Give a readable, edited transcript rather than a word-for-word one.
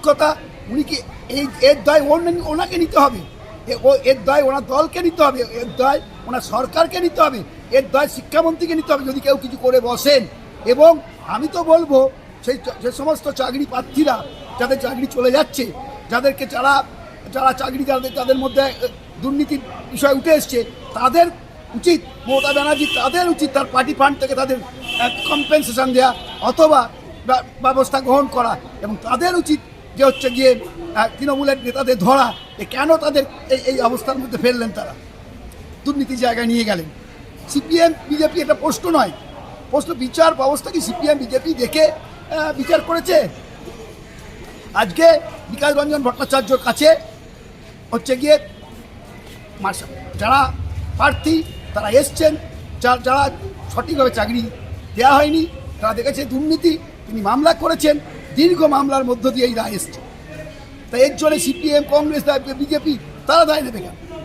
কথা, উনি কি এর দায় ওনাকে নিতে হবে, এর দায় ওনার দলকে নিতে হবে, এর দায় ওনার সরকারকে নিতে হবে, এর দায় শিক্ষামন্ত্রীকে নিতে হবে যদি কেউ কিছু করে বসেন। এবং আমি তো বলবো যে সমস্ত চাকরি প্রার্থীরা যাদের চাকরি চলে যাচ্ছে, যাদেরকে যারা চাকরি তাদের মধ্যে দুর্নীতির বিষয় উঠে এসছে, তাদের উচিত, মমতা ব্যানার্জি তাদের উচিত তার পার্টি ফান্ড থেকে তাদের কম্পেনসেশন দেওয়া অথবা ব্যবস্থা গ্রহণ করা, এবং তাদের উচিত যে হচ্ছে গিয়ে তৃণমূলের নেতাদের ধরা, কেন তাদের এই অবস্থার মধ্যে ফেললেন, তারা দুর্নীতির জায়গায় নিয়ে গেলেন। সিপিএম বিজেপি এটা প্রশ্ন নয়, প্রশ্ন বিচার ব্যবস্থা কি সিপিএম বিজেপি দেখে বিচার করেছে? আজকে বিকাশ রঞ্জন ভট্টাচার্যর কাছে হচ্ছে গিয়ে যারা প্রার্থী তারা এসছেন, যারা সঠিকভাবে চাকরি দেওয়া হয়নি, তারা দেখেছে দুর্নীতি, তিনি মামলা করেছেন, দীর্ঘ মামলার মধ্য দিয়ে এই রায় এসছে। তাই এর জন্য সিপিএম, কংগ্রেস, বিজেপি তারা দায় নেবে কেন?